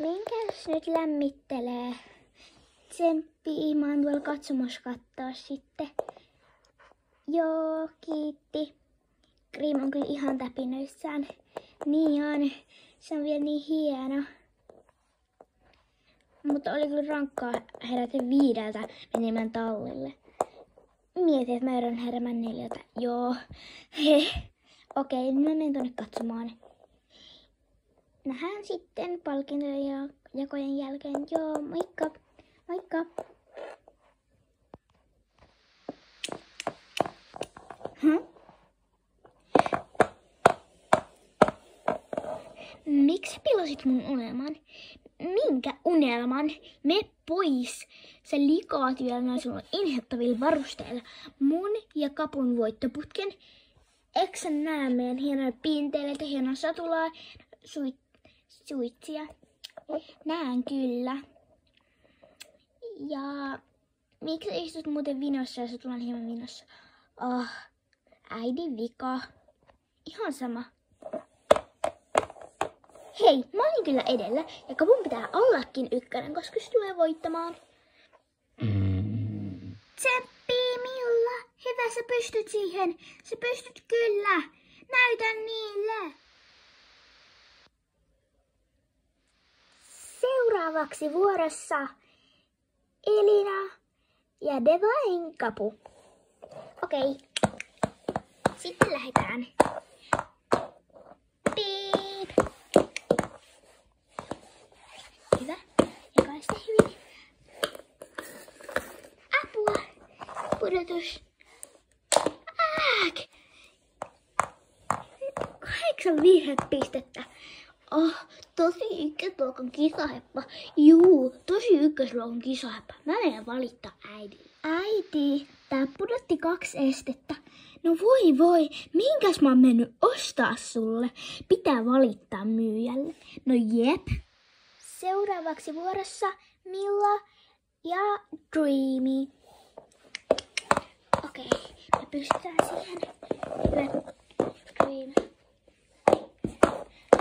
Minkäs nyt lämmittelee? Tsemppi, mä oon tuolla katsomassa katsoa sitten. Joo, kiitti. Cream on kyllä ihan täpinöissään. Niin on. Se on vielä niin hieno. Mutta oli kyllä rankkaa herätä 5 menemään tallille. Mietin, että mä eron heräämään 4. Joo. Okei, nyt mä menen tonne katsomaan. Nähdään sitten palkintojen ja jakojen jälkeen. Joo, moikka. Moikka. Miksi pilasit mun unelman? Minkä unelman? Mene pois! Sä likaat vielä noilla inhottavilla varusteilla. Mun ja Kapun voittoputken. Eikö sä näe meidän hienoja pinteille, hienoa satulaa, suitsia? Näen kyllä. Ja miksi sä istut muuten vinossa ja sä tullaan hieman vinossa? Äidin vika. Ihan sama. Hei, mä olin kyllä edellä ja Kapun pitää ollakin 1, koska se tulee voittamaan. Tsemppi, Milla. Hyvä, sä pystyt siihen. Sä pystyt kyllä. Näytä niille. Seuraavaksi vuorossa Elina ja Devain Kapu. Okei. Sitten lähdetään. Piip. Hyvä. Jakaa sitä hyvin. Apua. Pudotus. 8 virhepistettä. Tosi ykkösluokan kisaheppa. Juu, tosi ykkösluokan kisaheppa. Mä menen valittaa äidille. Äiti, tää pudotti 2 estettä. No voi, minkäs mä oon mennyt ostaa sulle? Pitää valittaa myyjälle. No jep. Seuraavaksi vuorossa Milla ja Dreamy. Okei, me pystytään siihen. Hyvä, Dream.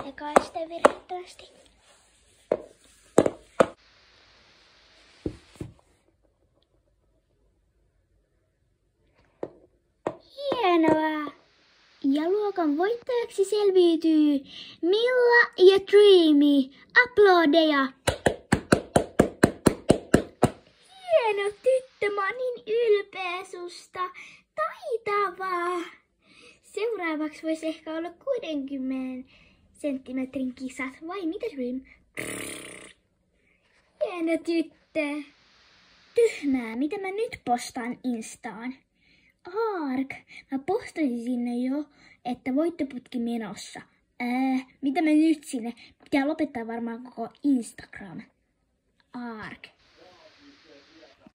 Jakaa sitä virhettävästi. Hienoa! Ja luokan voittajaksi selviytyy Milla ja Dreamy. Aplodeja! Hieno tyttö, mä oon niin ylpeä susta. Taitavaa! Seuraavaksi voisi ehkä olla 60 senttimetrin kisat. Vai mitä, Dream? Hieno tyttö. Tyhmää, mitä mä nyt postaan Instaan? Ark, mä postasin sinne jo, että voittoputki menossa. Mitä mä nyt sinne? Pitää lopettaa varmaan koko Instagram. Ark.